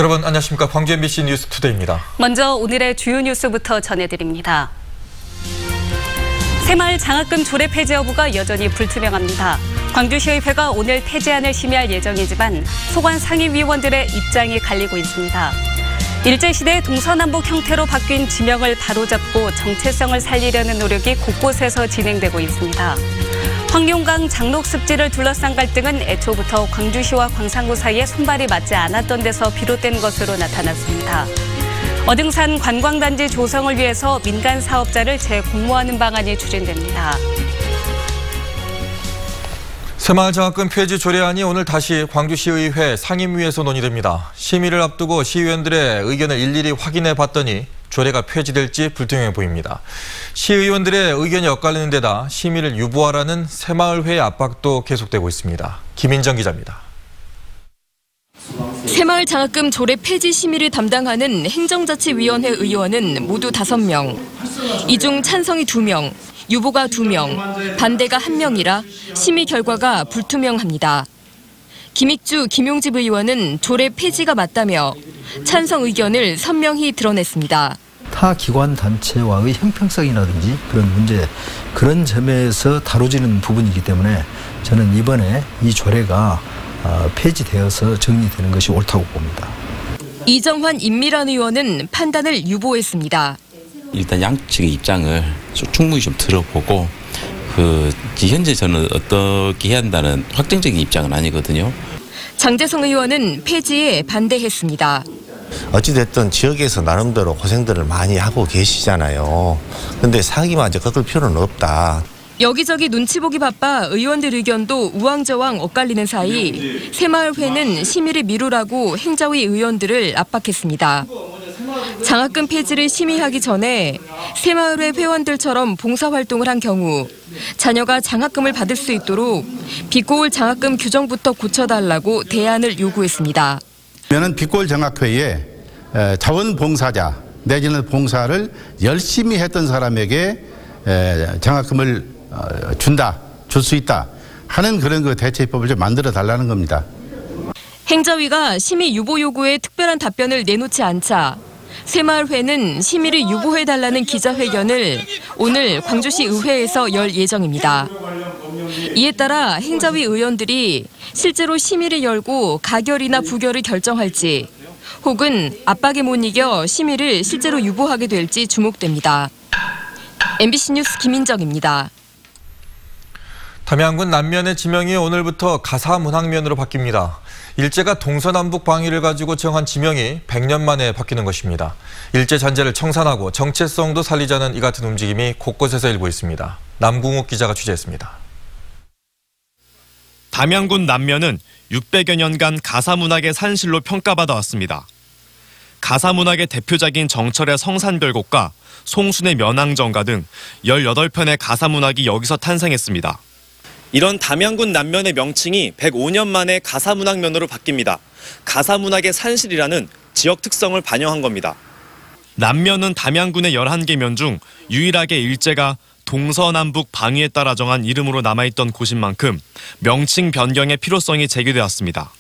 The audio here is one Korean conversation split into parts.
여러분 안녕하십니까. 광주 MBC 뉴스투데이입니다. 먼저 오늘의 주요 뉴스부터 전해드립니다. 새마을 장학금 조례 폐지 여부가 여전히 불투명합니다. 광주시의회가 오늘 폐지안을 심의할 예정이지만 소관 상임위원들의 입장이 갈리고 있습니다. 일제시대의 동서남북 형태로 바뀐 지명을 바로잡고 정체성을 살리려는 노력이 곳곳에서 진행되고 있습니다. 황룡강 장록 습지를 둘러싼 갈등은 애초부터 광주시와 광산구 사이에 손발이 맞지 않았던 데서 비롯된 것으로 나타났습니다. 어등산 관광단지 조성을 위해서 민간 사업자를 재공모하는 방안이 추진됩니다. 새마을 장학금 폐지 조례안이 오늘 다시 광주시의회 상임위에서 논의됩니다. 심의를 앞두고 시의원들의 의견을 일일이 확인해 봤더니 조례가 폐지될지 불투명해 보입니다. 시의원들의 의견이 엇갈리는 데다 심의를 유보하라는 새마을회의 압박도 계속되고 있습니다. 김인정 기자입니다. 새마을 장학금 조례 폐지 심의를 담당하는 행정자치위원회 의원은 모두 5명. 이 중 찬성이 2명, 유보가 2명, 반대가 1명이라 심의 결과가 불투명합니다. 김익주, 김용집 의원은 조례 폐지가 맞다며 찬성 의견을 선명히 드러냈습니다. 타 기관 단체와의 형평성이라든지 그런 문제, 그런 점에서 다뤄지는 부분이기 때문에 저는 이번에 이 조례가 폐지되어서 정리되는 것이 옳다고 봅니다. 이정환 임미란 의원은 판단을 유보했습니다. 일단 양측의 입장을 충분히 좀 들어보고 현재 저는 어떻게 해야 한다는 확정적인 입장은 아니거든요. 장재성 의원은 폐지에 반대했습니다. 어찌됐든 지역에서 나름대로 고생들을 많이 하고 계시잖아요. 근데 사기마저 꺾을 필요는 없다. 여기저기 눈치 보기 바빠 의원들 의견도 우왕좌왕 엇갈리는 사이 새마을회는 심의를 미루라고 행자위 의원들을 압박했습니다. 장학금 폐지를 심의하기 전에 새마을회 회원들처럼 봉사활동을 한 경우 자녀가 장학금을 받을 수 있도록 비꼬울 장학금 규정부터 고쳐달라고 대안을 요구했습니다. 저는 비꼬울 장학회에 자원봉사자 내지는 봉사를 열심히 했던 사람에게 장학금을 줄 수 있다 하는 그런 대체법을 좀 만들어 달라는 겁니다. 행자위가 심의 유보 요구에 특별한 답변을 내놓지 않자 새마을회는 심의를 유보해달라는 기자회견을 오늘 광주시 의회에서 열 예정입니다. 이에 따라 행자위 의원들이 실제로 심의를 열고 가결이나 부결을 결정할지 혹은 압박에 못 이겨 심의를 실제로 유보하게 될지 주목됩니다. MBC 뉴스 김인정입니다. 담양군 남면의 지명이 오늘부터 가사문학면으로 바뀝니다. 일제가 동서남북 방위를 가지고 정한 지명이 100년 만에 바뀌는 것입니다. 일제 잔재를 청산하고 정체성도 살리자는 이 같은 움직임이 곳곳에서 일고 있습니다. 남궁욱 기자가 취재했습니다. 담양군 남면은 600여 년간 가사문학의 산실로 평가받아 왔습니다. 가사문학의 대표작인 정철의 성산별곡과 송순의 면왕정가 등 18편의 가사문학이 여기서 탄생했습니다. 이런 담양군 남면의 명칭이 105년 만에 가사문학면으로 바뀝니다. 가사문학의 산실이라는 지역 특성을 반영한 겁니다. 남면은 담양군의 11개 면 중 유일하게 일제가 동서남북 방위에 따라 정한 이름으로 남아있던 곳인 만큼 명칭 변경의 필요성이 제기되었습니다.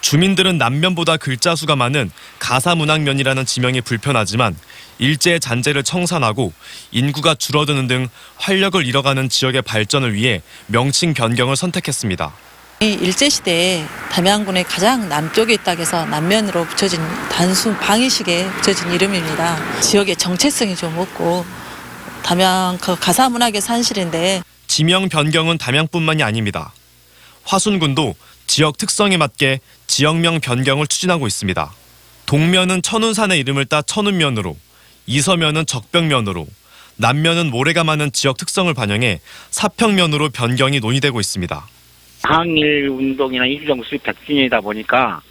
주민들은 남면보다 글자 수가 많은 가사문학면이라는 지명이 불편하지만 일제의 잔재를 청산하고 인구가 줄어드는 등 활력을 잃어가는 지역의 발전을 위해 명칭 변경을 선택했습니다. 이 일제시대에 담양군의 가장 남쪽에 있다고 해서 남면으로 붙여진 단순 방위식에 붙여진 이름입니다. 지역의 정체성이 좀 없고 담양 가사문학의 산실인데 지명 변경은 담양뿐만이 아닙니다. 화순군도 지역 특성에 맞게 지역명 변경을 추진하고 있습니다. 동면은 천운산의 이름을 따 천운면으로, 이서면은 적벽면으로, 남면은 모래가 많은 지역 특성을 반영해 사평면으로 변경이 논의되고 있습니다. 항일운동이나 임시정부 수립 100주년이다 보니까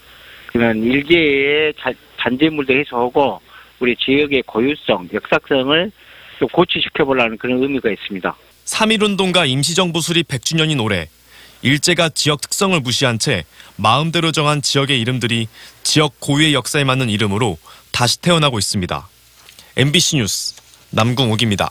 그런 일제의 잔재물도 해소하고 우리 지역의 고유성, 역사성을 좀 고취시켜보려는 그런 의미가 있습니다. 3.1운동과 임시정부 수립 100주년인 올해 일제가 지역 특성을 무시한 채 마음대로 정한 지역의 이름들이 지역 고유의 역사에 맞는 이름으로 다시 태어나고 있습니다. MBC 뉴스 남궁욱입니다.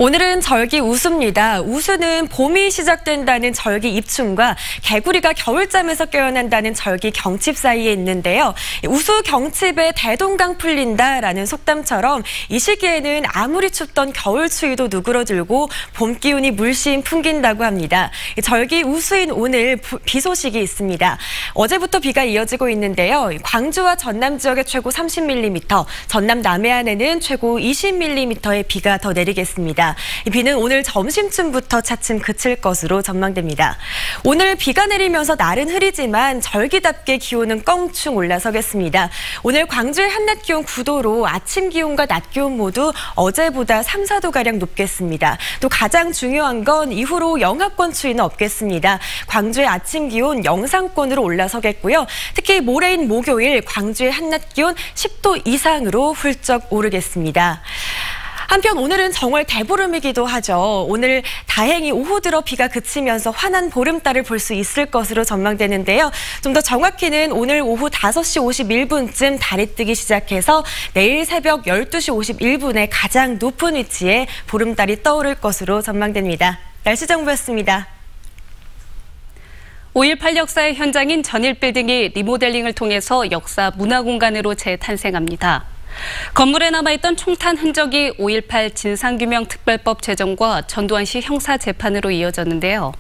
오늘은 절기 우수입니다. 우수는 봄이 시작된다는 절기 입춘과 개구리가 겨울잠에서 깨어난다는 절기 경칩 사이에 있는데요. 우수 경칩에 대동강 풀린다라는 속담처럼 이 시기에는 아무리 춥던 겨울 추위도 누그러들고 봄 기운이 물씬 풍긴다고 합니다. 절기 우수인 오늘 비 소식이 있습니다. 어제부터 비가 이어지고 있는데요. 광주와 전남 지역에 최고 30mm, 전남 남해안에는 최고 20mm의 비가 더 내리겠습니다. 이 비는 오늘 점심쯤부터 차츰 그칠 것으로 전망됩니다. 오늘 비가 내리면서 날은 흐리지만 절기답게 기온은 껑충 올라서겠습니다. 오늘 광주의 한낮 기온 9도로 아침 기온과 낮 기온 모두 어제보다 3, 4도가량 높겠습니다. 또 가장 중요한 건 이후로 영하권 추위는 없겠습니다. 광주의 아침 기온 영상권으로 올라서겠고요. 특히 모레인 목요일 광주의 한낮 기온 10도 이상으로 훌쩍 오르겠습니다. 한편 오늘은 정월 대보름이기도 하죠. 오늘 다행히 오후 들어 비가 그치면서 환한 보름달을 볼 수 있을 것으로 전망되는데요. 좀 더 정확히는 오늘 오후 5시 51분쯤 달이 뜨기 시작해서 내일 새벽 12시 51분에 가장 높은 위치에 보름달이 떠오를 것으로 전망됩니다. 날씨 정보였습니다. 5.18 역사의 현장인 전일빌딩이 리모델링을 통해서 역사 문화공간으로 재탄생합니다. 건물에 남아있던 총탄 흔적이 5.18 진상규명특별법 제정과 전두환씨 형사재판으로 이어졌는데요.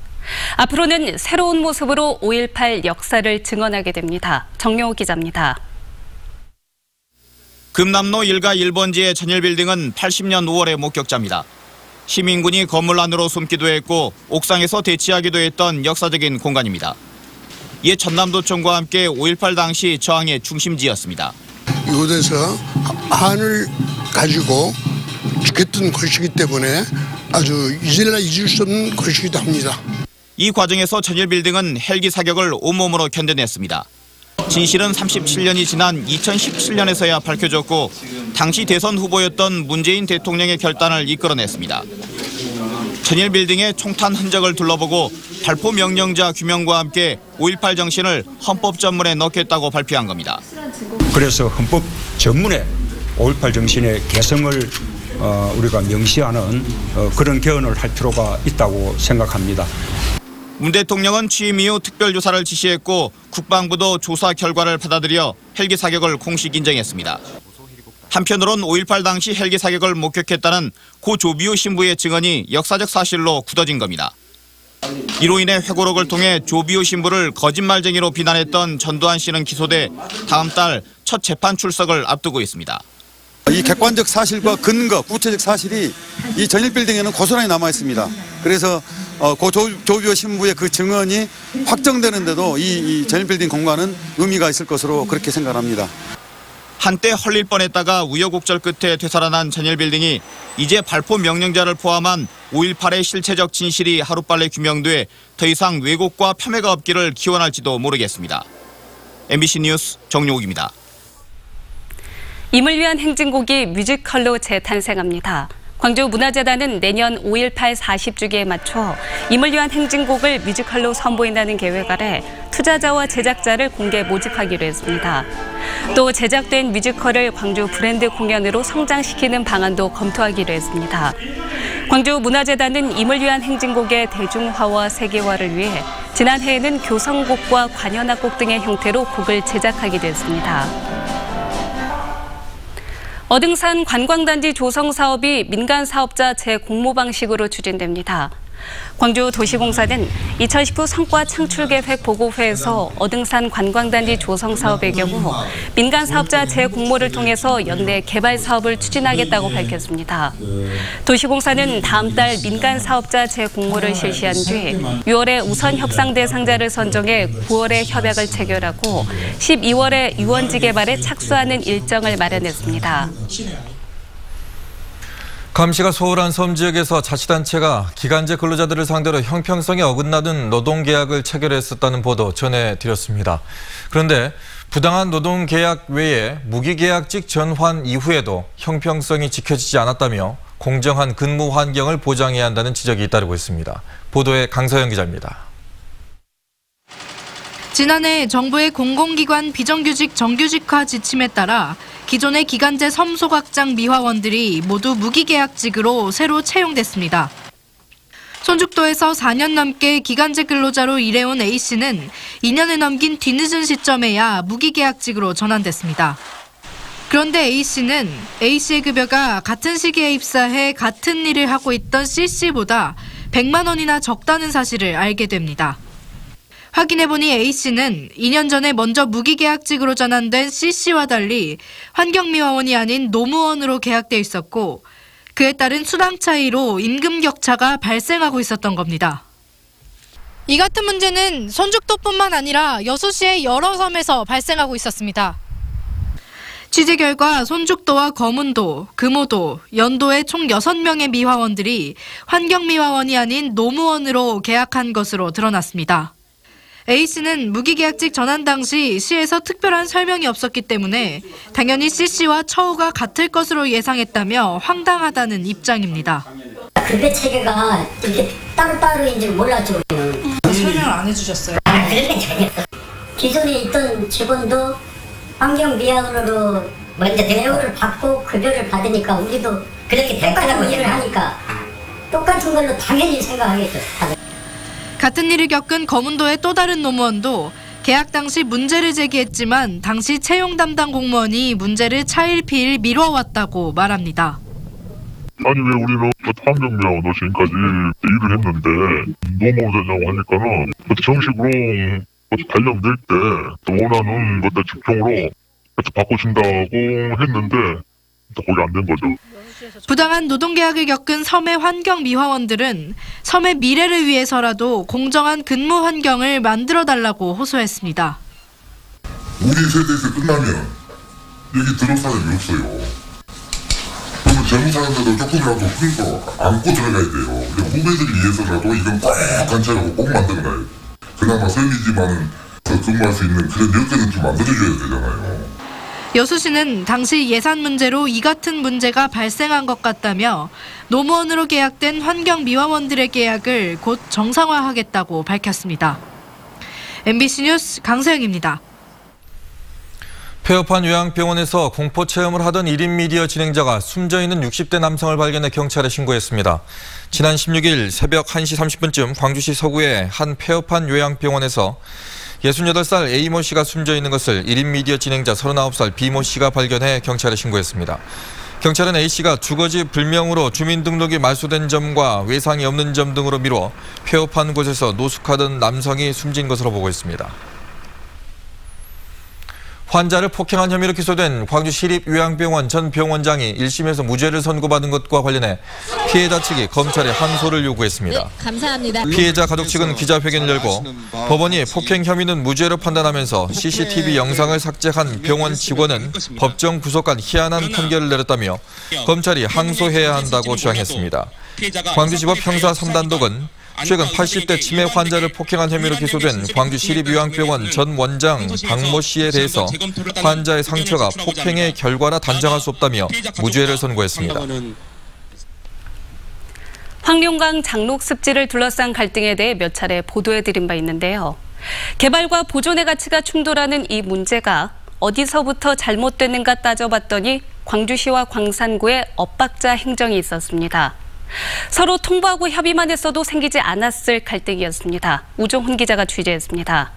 앞으로는 새로운 모습으로 5.18 역사를 증언하게 됩니다. 정영호 기자입니다. 금남로 1가 1번지의 전일빌딩은 80년 5월의 목격자입니다. 시민군이 건물 안으로 숨기도 했고 옥상에서 대치하기도 했던 역사적인 공간입니다. 이에 전남도청과 함께 5.18 당시 저항의 중심지였습니다. 이곳에서 한을 가지고 지켰던 것이기 때문에 아주 이제나 잊을 수 없는 것이기도 합니다. 이 과정에서 전일빌딩은 헬기 사격을 온몸으로 견뎌냈습니다. 진실은 37년이 지난 2017년에서야 밝혀졌고 당시 대선 후보였던 문재인 대통령의 결단을 이끌어냈습니다. 전일빌딩의 총탄 흔적을 둘러보고 발포 명령자 규명과 함께 5.18 정신을 헌법 전문에 넣겠다고 발표한 겁니다. 그래서 헌법 전문에 5.18 정신의 개성을 우리가 명시하는 그런 개헌을 할 필요가 있다고 생각합니다. 문 대통령은 취임 이후 특별조사를 지시했고 국방부도 조사 결과를 받아들여 헬기 사격을 공식 인정했습니다. 한편으론 5.18 당시 헬기 사격을 목격했다는 고 조비오 신부의 증언이 역사적 사실로 굳어진 겁니다. 이로 인해 회고록을 통해 조비오 신부를 거짓말쟁이로 비난했던 전두환 씨는 기소돼 다음 달 첫 재판 출석을 앞두고 있습니다. 이 객관적 사실과 근거, 구체적 사실이 이 전일빌딩에는 고스란히 남아 있습니다. 그래서 고 조비오 신부의 그 증언이 확정되는데도 이 전일빌딩 공간은 의미가 있을 것으로 그렇게 생각합니다. 한때 헐릴 뻔했다가 우여곡절 끝에 되살아난 전일빌딩이 이제 발포 명령자를 포함한 5.18의 실체적 진실이 하루빨리 규명돼 더 이상 왜곡과 폄훼가 없기를 기원할지도 모르겠습니다. MBC 뉴스 정용욱입니다. 임을 위한 행진곡이 뮤지컬로 재탄생합니다. 광주문화재단은 내년 5.18 40주기에 맞춰 임을 위한 행진곡을 뮤지컬로 선보인다는 계획 아래 투자자와 제작자를 공개 모집하기로 했습니다. 또 제작된 뮤지컬을 광주 브랜드 공연으로 성장시키는 방안도 검토하기로 했습니다. 광주문화재단은 임을 위한 행진곡의 대중화와 세계화를 위해 지난해에는 교성곡과 관현악곡 등의 형태로 곡을 제작하기도 했습니다. 어등산 관광단지 조성 사업이 민간 사업자 재공모 방식으로 추진됩니다. 광주도시공사는 2019 성과 창출 계획 보고회에서 어등산 관광단지 조성 사업의 경우 민간 사업자 재공모를 통해서 연내 개발 사업을 추진하겠다고 밝혔습니다. 도시공사는 다음 달 민간 사업자 재공모를 실시한 뒤 6월에 우선 협상 대상자를 선정해 9월에 협약을 체결하고 12월에 유원지 개발에 착수하는 일정을 마련했습니다. 감시가 소홀한 섬 지역에서 자치단체가 기간제 근로자들을 상대로 형평성에 어긋나는 노동계약을 체결했었다는 보도 전해드렸습니다. 그런데 부당한 노동계약 외에 무기계약직 전환 이후에도 형평성이 지켜지지 않았다며 공정한 근무 환경을 보장해야 한다는 지적이 잇따르고 있습니다. 보도에 강서영 기자입니다. 지난해 정부의 공공기관 비정규직 정규직화 지침에 따라 기존의 기간제 섬소각장 미화원들이 모두 무기계약직으로 새로 채용됐습니다. 손죽도에서 4년 넘게 기간제 근로자로 일해온 A씨는 2년을 넘긴 뒤늦은 시점에야 무기계약직으로 전환됐습니다. 그런데 A씨는 A씨의 급여가 같은 시기에 입사해 같은 일을 하고 있던 C씨보다 100만 원이나 적다는 사실을 알게 됩니다. 확인해보니 A씨는 2년 전에 먼저 무기계약직으로 전환된 C씨와 달리 환경미화원이 아닌 노무원으로 계약돼 있었고 그에 따른 수당 차이로 임금 격차가 발생하고 있었던 겁니다. 이 같은 문제는 손죽도뿐만 아니라 여수시의 여러 섬에서 발생하고 있었습니다. 취재 결과 손죽도와 거문도, 금오도, 연도의 총 6명의 미화원들이 환경미화원이 아닌 노무원으로 계약한 것으로 드러났습니다. A씨는 무기계약직 전환 당시 시에서 특별한 설명이 없었기 때문에 당연히 C씨와 처우가 같을 것으로 예상했다며 황당하다는 입장입니다. 급여 체계가 이게 따로따로인지 몰랐죠. 설명을 안 해주셨어요? 그런 게 전혀. 기존에 있던 직원도 환경미화원으로 먼저 대우를 받고 급여를 받으니까 우리도 그렇게 똑같은 일을 하니까 똑같은 걸로 당연히 생각하겠죠. 같은 일을 겪은 거문도의 또 다른 노무원도 계약 당시 문제를 제기했지만 당시 채용 담당 공무원이 문제를 차일피일 미뤄왔다고 말합니다. 아니 왜 우리는 환경미화원으로 지금까지 일을 했는데 노무원이라고 하니까는 정식으로 발령될 때 원하는 것들 직종으로 바꿔준다고 했는데 거기 안 된 거죠. 부당한 노동계약을 겪은 섬의 환경미화원들은 섬의 미래를 위해서라도 공정한 근무 환경을 만들어달라고 호소했습니다. 우리 세대에서 끝나면 여기 들어올 사람이 없어요. 그러면 젊은 사람들도 조금이라도 큰 거 안고 들어가야 돼요. 후배들을 위해서라도 이건 꼭 관찰하고 꼭 만들어놔요. 그나마 섬이지만은 더 근무할 수 있는 그런 여건은 좀 만들어줘야 되잖아요. 여수시는 당시 예산 문제로 이 같은 문제가 발생한 것 같다며 노무원으로 계약된 환경미화원들의 계약을 곧 정상화하겠다고 밝혔습니다. MBC 뉴스 강서영입니다. 폐업한 요양병원에서 공포체험을 하던 1인 미디어 진행자가 숨져있는 60대 남성을 발견해 경찰에 신고했습니다. 지난 16일 새벽 1시 30분쯤 광주시 서구의 한 폐업한 요양병원에서 68살 A모 씨가 숨져 있는 것을 1인 미디어 진행자 39살 B모 씨가 발견해 경찰에 신고했습니다. 경찰은 A 씨가 주거지 불명으로 주민등록이 말소된 점과 외상이 없는 점 등으로 미뤄 폐업한 곳에서 노숙하던 남성이 숨진 것으로 보고 있습니다. 환자를 폭행한 혐의로 기소된 광주시립요양병원 전 병원장이 1심에서 무죄를 선고받은 것과 관련해 피해자 측이 검찰에 항소를 요구했습니다. 네, 감사합니다. 피해자 가족 측은 기자회견을 열고 법원이 폭행 혐의는 무죄로 판단하면서 CCTV 영상을 삭제한 병원 직원은 법정 구속한 희한한 판결을 내렸다며 검찰이 항소해야 한다고 주장했습니다. 광주지법 형사 3단독은 최근 80대 치매 환자를 폭행한 혐의로 기소된 광주시립요양병원 전 원장 박모 씨에 대해서 환자의 상처가 폭행의 결과라 단정할 수 없다며 무죄를 선고했습니다. 황룡강 장록 습지를 둘러싼 갈등에 대해 몇 차례 보도해드린 바 있는데요. 개발과 보존의 가치가 충돌하는 이 문제가 어디서부터 잘못됐는가 따져봤더니 광주시와 광산구의 엇박자 행정이 있었습니다. 서로 통보하고 협의만 했어도 생기지 않았을 갈등이었습니다. 우종훈 기자가 취재했습니다.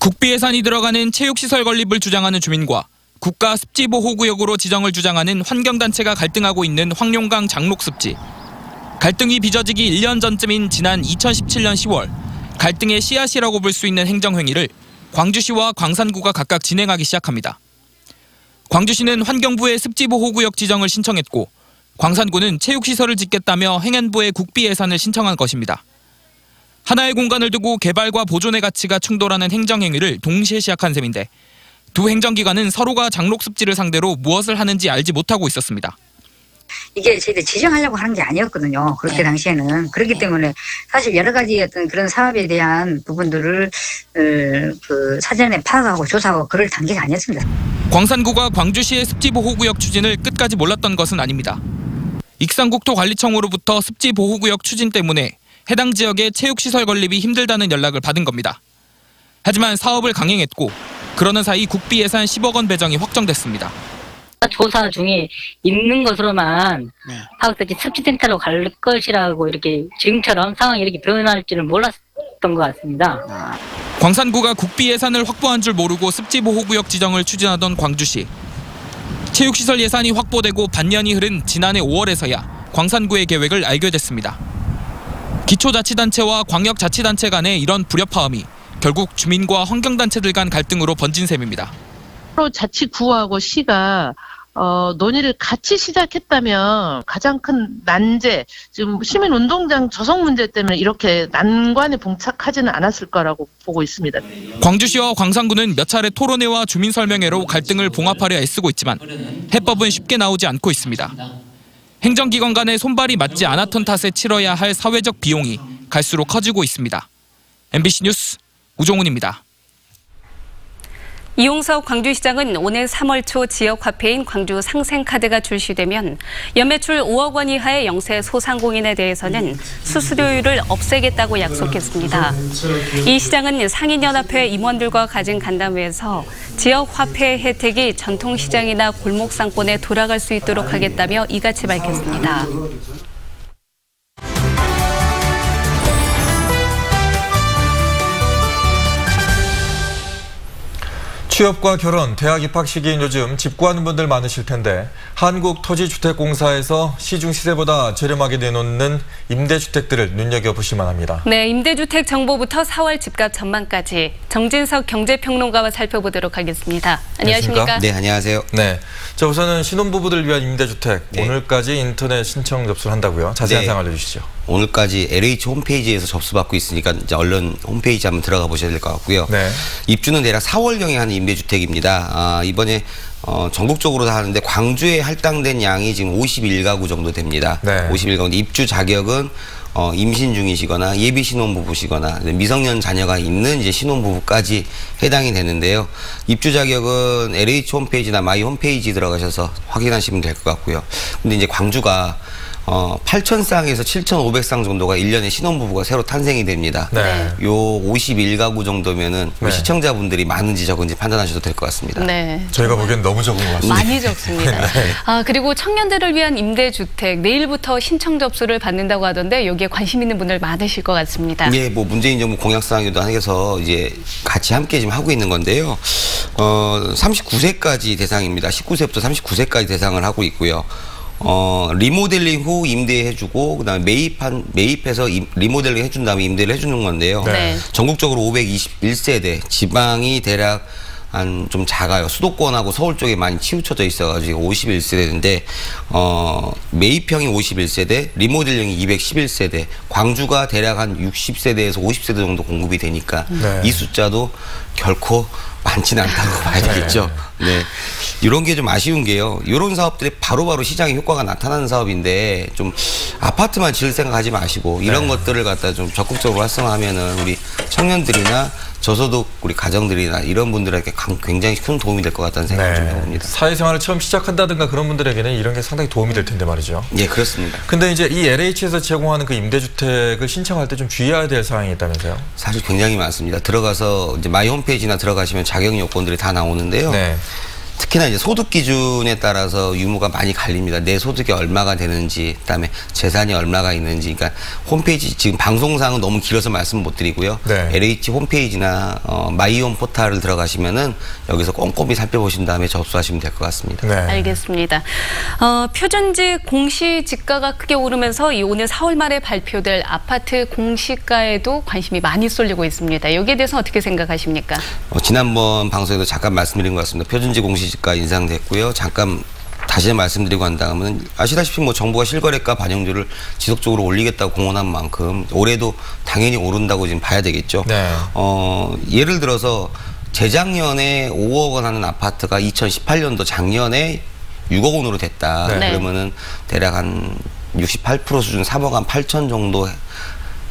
국비 예산이 들어가는 체육시설 건립을 주장하는 주민과 국가 습지보호구역으로 지정을 주장하는 환경단체가 갈등하고 있는 황룡강 장록습지. 갈등이 빚어지기 1년 전쯤인 지난 2017년 10월 갈등의 씨앗이라고 볼 수 있는 행정행위를 광주시와 광산구가 각각 진행하기 시작합니다. 광주시는 환경부에 습지보호구역 지정을 신청했고 광산구는 체육시설을 짓겠다며 행안부에 국비 예산을 신청한 것입니다. 하나의 공간을 두고 개발과 보존의 가치가 충돌하는 행정행위를 동시에 시작한 셈인데 두 행정기관은 서로가 장록습지를 상대로 무엇을 하는지 알지 못하고 있었습니다. 이게 저희들 지정하려고 하는 게 아니었거든요. 그렇게 당시에는. 그렇기 때문에 사실 여러 가지 어떤 그런 사업에 대한 부분들을 사전에 파악하고 조사하고 그럴 단계가 아니었습니다. 광산구가 광주시의 습지보호구역 추진을 끝까지 몰랐던 것은 아닙니다. 익산국토관리청으로부터 습지보호구역 추진 때문에 해당 지역의 체육시설 건립이 힘들다는 연락을 받은 겁니다. 하지만 사업을 강행했고 그러는 사이 국비 예산 10억 원 배정이 확정됐습니다. 조사 중에 있는 것으로만 파악됐지 습지센터로 갈 것이라고 이렇게 지금처럼 상황이 이렇게 변할 줄은 몰랐던 것 같습니다. 광산구가 국비 예산을 확보한 줄 모르고 습지보호구역 지정을 추진하던 광주시. 체육시설 예산이 확보되고 반년이 흐른 지난해 5월에서야 광산구의 계획을 알게 됐습니다. 기초자치단체와 광역자치단체 간의 이런 불협화음이 결국 주민과 환경단체들 간 갈등으로 번진 셈입니다. 서로 자치구하고 시가 논의를 같이 시작했다면 가장 큰 난제, 지금 시민운동장 조성 문제 때문에 이렇게 난관에 봉착하지는 않았을 거라고 보고 있습니다. 광주시와 광산구는 몇 차례 토론회와 주민 설명회로 갈등을 봉합하려 애쓰고 있지만 해법은 쉽게 나오지 않고 있습니다. 행정기관 간의 손발이 맞지 않았던 탓에 치러야 할 사회적 비용이 갈수록 커지고 있습니다. MBC 뉴스 우종훈입니다. 이용석 광주시장은 오는 3월 초 지역화폐인 광주 상생카드가 출시되면 연매출 5억 원 이하의 영세 소상공인에 대해서는 수수료율을 없애겠다고 약속했습니다. 이 시장은 상인연합회 임원들과 가진 간담회에서 지역화폐 혜택이 전통시장이나 골목상권에 돌아갈 수 있도록 하겠다며 이같이 밝혔습니다. 취업과 결혼, 대학 입학 시기인 요즘 집 구하는 분들 많으실 텐데 한국토지주택공사에서 시중 시세보다 저렴하게 내놓는 임대주택들을 눈여겨보실만 합니다. 네, 임대주택 정보부터 4월 집값 전망까지 정진석 경제평론가와 살펴보도록 하겠습니다. 안녕하십니까? 네, 안녕하세요. 네, 자 우선은 신혼부부들 위한 임대주택, 네. 오늘까지 인터넷 신청 접수를 한다고요? 자세한 네. 사항 알려주시죠. 오늘까지 LH 홈페이지에서 접수받고 있으니까 이제 얼른 홈페이지 한번 들어가 보셔야 될 것 같고요. 네. 입주는 대략 4월경에 하는 임대주택입니다. 이번에 전국적으로 다 하는데 광주에 할당된 양이 지금 51가구 정도 됩니다. 네. 51가구인데 입주 자격은 임신 중이시거나 예비 신혼부부시거나 미성년 자녀가 있는 이제 신혼부부까지 해당이 되는데요. 입주 자격은 LH 홈페이지나 마이 홈페이지 들어가셔서 확인하시면 될 것 같고요. 근데 이제 광주가 8,000쌍에서 7,500쌍 정도가 1년에 신혼부부가 새로 탄생이 됩니다. 네. 요 51가구 정도면은 네. 시청자분들이 많은지 적은지 판단하셔도 될 것 같습니다. 네. 저희가 보기엔 너무 적은 것 같습니다. 많이 적습니다. 네. 그리고 청년들을 위한 임대주택 내일부터 신청 접수를 받는다고 하던데 여기에 관심 있는 분들 많으실 것 같습니다. 예, 뭐 문재인 정부 공약사항에도 해서 이제 같이 함께 지금 하고 있는 건데요. 39세까지 대상입니다. 19세부터 39세까지 대상을 하고 있고요. 리모델링 후 임대해주고 그다음에 매입해서 리모델링 해준 다음에 임대를 해주는 건데요. 네. 전국적으로 521세대, 지방이 대략 한 좀 작아요. 수도권하고 서울 쪽에 많이 치우쳐져 있어가지고 51세대인데 매입형이 51세대, 리모델링이 211세대, 광주가 대략 한 60세대에서 50세대 정도 공급이 되니까 네. 이 숫자도 결코 많지는 않다고 봐야 되겠죠. 네. 이런 게 좀 아쉬운 게요. 이런 사업들이 바로바로 시장에 효과가 나타나는 사업인데 좀 아파트만 지을 생각하지 마시고 이런 네. 것들을 갖다 좀 적극적으로 활성화하면은 우리 청년들이나 저소득 우리 가정들이나 이런 분들에게 굉장히 큰 도움이 될 것 같다는 생각을 좀 해봅니다. 사회생활을 처음 시작한다든가 그런 분들에게는 이런 게 상당히 도움이 될 텐데 말이죠. 예, 그렇습니다. 근데 이제 이 LH에서 제공하는 그 임대주택을 신청할 때 좀 주의해야 될 사항이 있다면서요? 사실 굉장히 많습니다. 들어가서 이제 마이 홈페이지나 들어가시면 자격 요건들이 다 나오는데요. 네. 특히나 이제 소득 기준에 따라서 유무가 많이 갈립니다. 내 소득이 얼마가 되는지, 그다음에 재산이 얼마가 있는지. 그러니까 홈페이지 지금 방송상은 너무 길어서 말씀 못 드리고요. 네. LH 홈페이지나 마이홈 포탈을 들어가시면은 여기서 꼼꼼히 살펴보신 다음에 접수하시면 될 것 같습니다. 네. 알겠습니다. 표준지 공시지가가 크게 오르면서 이 오늘 4월 말에 발표될 아파트 공시가에도 관심이 많이 쏠리고 있습니다. 여기에 대해서 어떻게 생각하십니까? 지난번 방송에도 잠깐 말씀드린 것 같습니다. 표준지 공시지가 인상됐고요. 잠깐 다시 말씀드리고 한다면 아시다시피 뭐 정부가 실거래가 반영률을 지속적으로 올리겠다고 공언한 만큼 올해도 당연히 오른다고 지금 봐야 되겠죠. 네. 예를 들어서 재작년에 5억 원 하는 아파트가 2018년도 작년에 6억 원으로 됐다. 네. 그러면은 대략 한 68% 수준 3억 한 8천 정도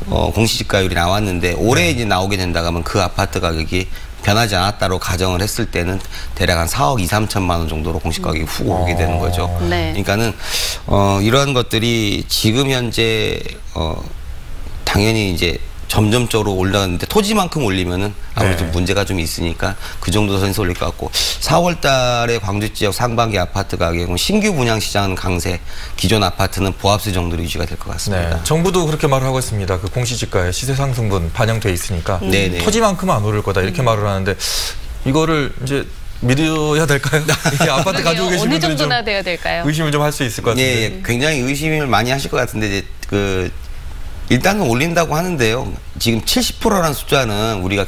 공시지가율이 나왔는데 올해 이제 나오게 된다고 하면 그 아파트 가격이 변하지 않았다로 가정을 했을 때는 대략 한 4억 2, 3천만 원 정도로 공시가격이 훅 오르게 되는 거죠. 네. 그러니까는 이러한 것들이 지금 현재 당연히 이제 점점적으로 올라가는데 토지만큼 올리면은 아무래도 문제가 좀 있으니까 그 정도 선에서 올릴 것 같고 4월 달에 광주 지역 상반기 아파트 가격은 신규 분양 시장은 강세, 기존 아파트는 보합세 정도로 유지가 될 것 같습니다. 네, 정부도 그렇게 말을 하고 있습니다. 그 공시지가에 시세 상승분 반영돼 있으니까 토지만큼은 안 오를 거다 이렇게 말을 하는데 이거를 이제 믿어야 될까요? 이게 아파트 가지고 계신 분들은 어느 정도나 돼야 될까요? 의심을 좀 할 수 있을 것 같은데. 예, 굉장히 의심을 많이 하실 것 같은데 이제 일단은 올린다고 하는데요. 지금 70%라는 숫자는 우리가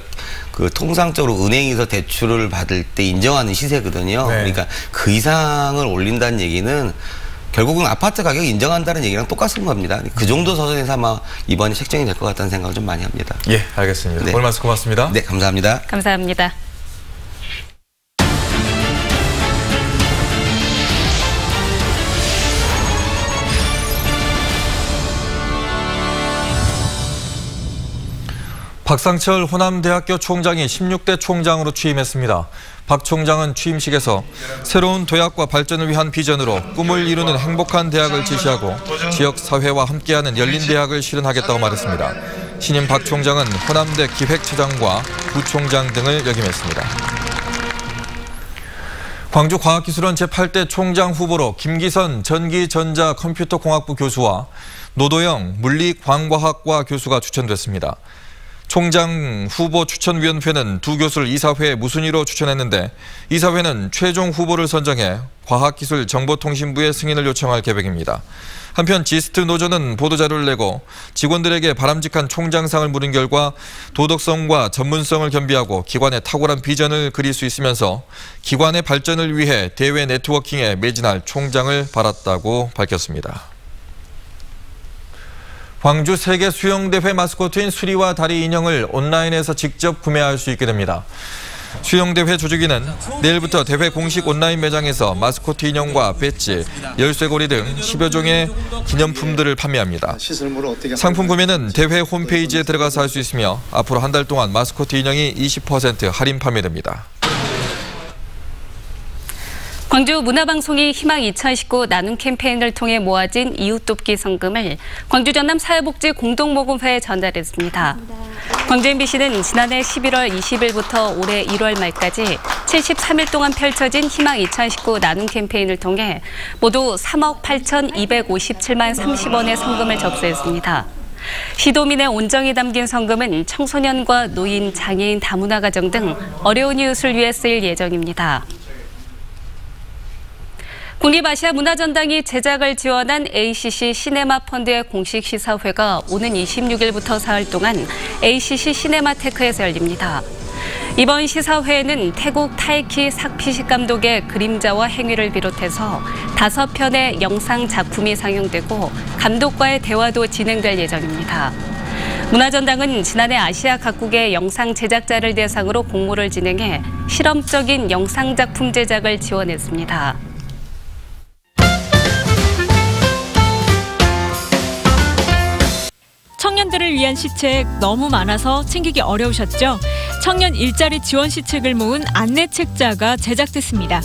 그 통상적으로 은행에서 대출을 받을 때 인정하는 시세거든요. 그러니까 그 이상을 올린다는 얘기는 결국은 아파트 가격을 인정한다는 얘기랑 똑같은 겁니다. 그 정도 선에서 아마 이번에 책정이 될 것 같다는 생각을 좀 많이 합니다. 예, 알겠습니다. 오늘 말씀 고맙습니다. 네, 감사합니다. 감사합니다. 박상철 호남대학교 총장이 16대 총장으로 취임했습니다. 박 총장은 취임식에서 새로운 도약과 발전을 위한 비전으로 꿈을 이루는 행복한 대학을 제시하고 지역 사회와 함께하는 열린 대학을 실현하겠다고 말했습니다. 신임 박 총장은 호남대 기획처장과 부총장 등을 역임했습니다. 광주과학기술원 제8대 총장 후보로 김기선 전기전자컴퓨터공학부 교수와 노도영 물리광과학과 교수가 추천됐습니다. 총장 후보 추천위원회는 두 교수를 이사회에 무순위로 추천했는데 이사회는 최종 후보를 선정해 과학기술정보통신부의 승인을 요청할 계획입니다. 한편 지스트 노조는 보도자료를 내고 직원들에게 바람직한 총장상을 물은 결과 도덕성과 전문성을 겸비하고 기관의 탁월한 비전을 그릴 수 있으면서 기관의 발전을 위해 대외 네트워킹에 매진할 총장을 받았다고 밝혔습니다. 광주 세계 수영대회 마스코트인 수리와 다리 인형을 온라인에서 직접 구매할 수 있게 됩니다. 수영대회 조직위는 내일부터 대회 공식 온라인 매장에서 마스코트 인형과 배지, 열쇠고리 등 10여 종의 기념품들을 판매합니다. 상품 구매는 대회 홈페이지에 들어가서 할 수 있으며 앞으로 한 달 동안 마스코트 인형이 20% 할인 판매됩니다. 광주 문화방송이 희망 2019 나눔 캠페인을 통해 모아진 이웃돕기 성금을 광주 전남 사회복지 공동모금회에 전달했습니다. 광주 MBC는 지난해 11월 20일부터 올해 1월 말까지 73일 동안 펼쳐진 희망 2019 나눔 캠페인을 통해 모두 3억 8,257만 30원의 성금을 접수했습니다. 시도민의 온정이 담긴 성금은 청소년과 노인, 장애인, 다문화 가정 등 어려운 이웃을 위해 쓰일 예정입니다. 국립아시아문화전당이 제작을 지원한 ACC 시네마 펀드의 공식 시사회가 오는 26일부터 사흘 동안 ACC 시네마테크에서 열립니다. 이번 시사회에는 태국 타이키 삭피식 감독의 그림자와 행위를 비롯해서 5편의 영상 작품이 상영되고 감독과의 대화도 진행될 예정입니다. 문화전당은 지난해 아시아 각국의 영상 제작자를 대상으로 공모를 진행해 실험적인 영상 작품 제작을 지원했습니다. 청년들을 위한 시책 너무 많아서 챙기기 어려우셨죠? 청년 일자리 지원 시책을 모은 안내책자가 제작됐습니다.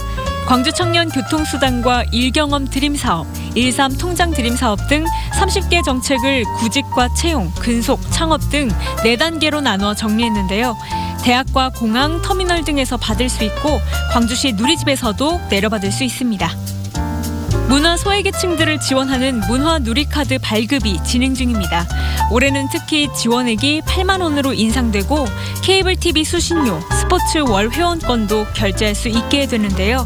광주 청년 교통수단과 일경험 드림사업, 13 통장 드림사업 등 30개 정책을 구직과 채용, 근속, 창업 등 4단계로 나누어 정리했는데요. 대학과 공항, 터미널 등에서 받을 수 있고 광주시 누리집에서도 내려받을 수 있습니다. 문화 소외계층들을 지원하는 문화 누리카드 발급이 진행 중입니다. 올해는 특히 지원액이 8만 원으로 인상되고 케이블 TV 수신료, 스포츠 월 회원권도 결제할 수 있게 되는데요.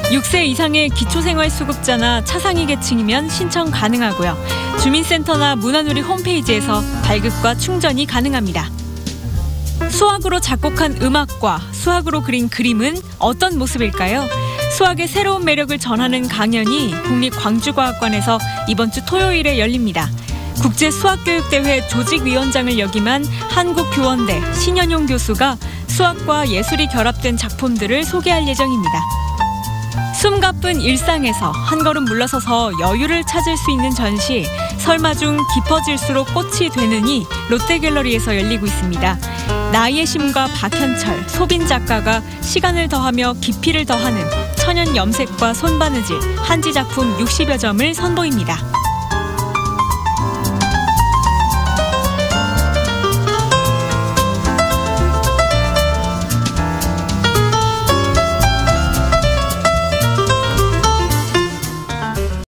6세 이상의 기초생활수급자나 차상위 계층이면 신청 가능하고요. 주민센터나 문화누리 홈페이지에서 발급과 충전이 가능합니다. 수학으로 작곡한 음악과 수학으로 그린 그림은 어떤 모습일까요? 수학의 새로운 매력을 전하는 강연이 국립광주과학관에서 이번 주 토요일에 열립니다. 국제수학교육대회 조직위원장을 역임한 한국교원대 신현용 교수가 수학과 예술이 결합된 작품들을 소개할 예정입니다. 숨가쁜 일상에서 한 걸음 물러서서 여유를 찾을 수 있는 전시 설마 중 깊어질수록 꽃이 되느니 롯데갤러리에서 열리고 있습니다. 나이의 심과 박현철, 소빈 작가가 시간을 더하며 깊이를 더하는 천연 염색과 손바느질 한지 작품 60여 점을 선보입니다.